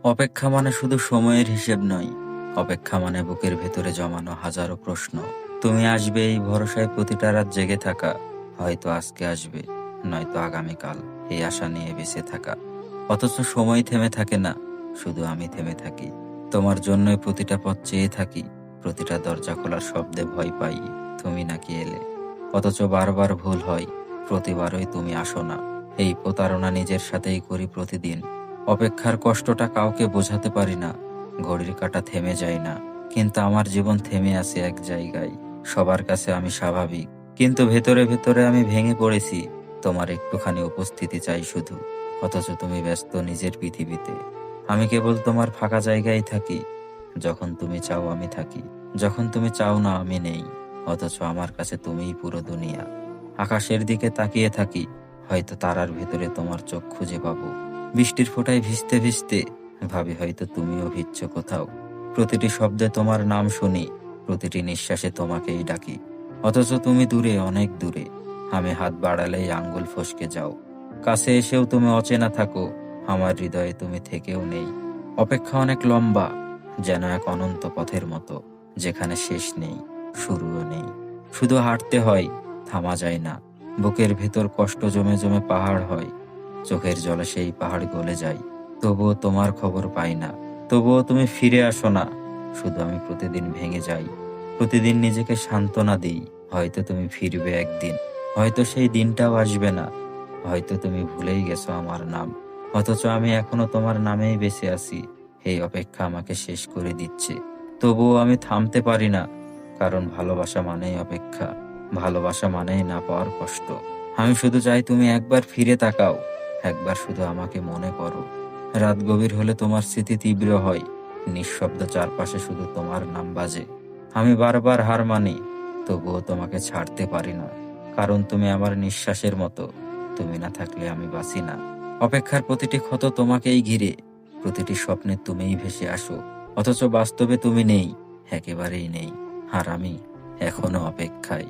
অপেক্ষা মানে শুধু সময়ের হিসেব নয়, অপেক্ষা মানে বুকের ভেতরে জমানো হাজারো প্রশ্ন। তুমি আসবে এই ভরসায় প্রতিটা রাত জেগে থাকা, হয়তো আজকে আসবে, নয়তো আগামীকাল, এই আশা নিয়ে বেঁচে থাকা। অথচ সময় থেমে থাকে না, শুধু আমি থেমে থাকি। তোমার জন্যই প্রতিটা পথ চেয়ে থাকি, প্রতিটা দরজা খোলার শব্দে ভয় পাই তুমি নাকি এলে। অথচ বারবার ভুল হয়, প্রতিবারই তুমি আসো না। এই প্রতারণা নিজের সাথেই করি প্রতিদিন। অপেক্ষার কষ্টটা কাউকে বোঝাতে পারি না, ঘড়ির কাঁটা থেমে যায় না, কিন্তু আমার জীবন থেমে আছে এক জায়গায়। সবার কাছে আমি স্বাভাবিক, কিন্তু ভেতরে ভেতরে আমি ভেঙে পড়েছি। তোমার একটুখানি উপস্থিতি চাই শুধু, অথচ তুমি ব্যস্ত নিজের পৃথিবীতে। আমি কেবল তোমার ফাঁকা জায়গায় থাকি, যখন তুমি চাও আমি থাকি, যখন তুমি চাও না আমি নেই। অথচ আমার কাছে তুমিই পুরো দুনিয়া। আকাশের দিকে তাকিয়ে থাকি, হয়তো তারার ভেতরে তোমার চোখ খুঁজে পাবো। বৃষ্টির ফোঁটায় ভিজতে ভিজতে ভাবি হয়তো তুমিও ভিজছো কোথাও। প্রতিটি শব্দে তোমার নাম শুনি, প্রতিটি নিঃশ্বাসে তোমাকেই ডাকি। অথচ তুমি দূরে, অনেক দূরে। আমি হাত বাড়ালেই আঙ্গুল ফসকে যাও, কাছে এসেও তুমি অচেনা থাকো। আমার হৃদয়ে তুমি থেকেও নেই। অপেক্ষা অনেক লম্বা, যেন এক অনন্ত পথের মতো, যেখানে শেষ নেই, শুরুও নেই। শুধু হাঁটতে হয়, থামা যায় না। বুকের ভেতর কষ্ট জমে জমে পাহাড় হয়, চোখের জলে সেই পাহাড় গলে যায়। তবুও তোমার খবর পাই না, তবুও তুমি ফিরে আসো না। শুধু আমি প্রতিদিন ভেঙে যাই, প্রতিদিন নিজেকে সান্ত্বনা দিই। হয়তো তুমি ফিরবে একদিন, হয়তো সেই দিনটাও আসবে না, হয়তো তুমি ভুলেই গেছো আমার নাম। অথচ আমি এখনো তোমার নামেই বেঁচে আছি। এই অপেক্ষা আমাকে শেষ করে দিচ্ছে, তবুও আমি থামতে পারি না। কারণ ভালোবাসা মানেই অপেক্ষা, ভালোবাসা মানেই না পাওয়ার কষ্ট। আমি শুধু চাই তুমি একবার ফিরে তাকাও, একবার শুধু আমাকে মনে করো। রাত গভীর হলে তোমার স্মৃতি তীব্র হয়, নিঃশব্দ চারপাশে শুধু তোমার নাম বাজে। আমি বারবার হার মানি, তবুও তোমাকে ছাড়তে পারি না। কারণ তুমি আমার নিঃশ্বাসের মতো, তুমি না থাকলে আমি বাঁচি না। অপেক্ষার প্রতিটি ক্ষত তোমাকেই ঘিরে, প্রতিটি স্বপ্নে তুমিই ভেসে আসো। অথচ বাস্তবে তুমি নেই, একেবারেই নেই। আর আমি এখনো অপেক্ষায়।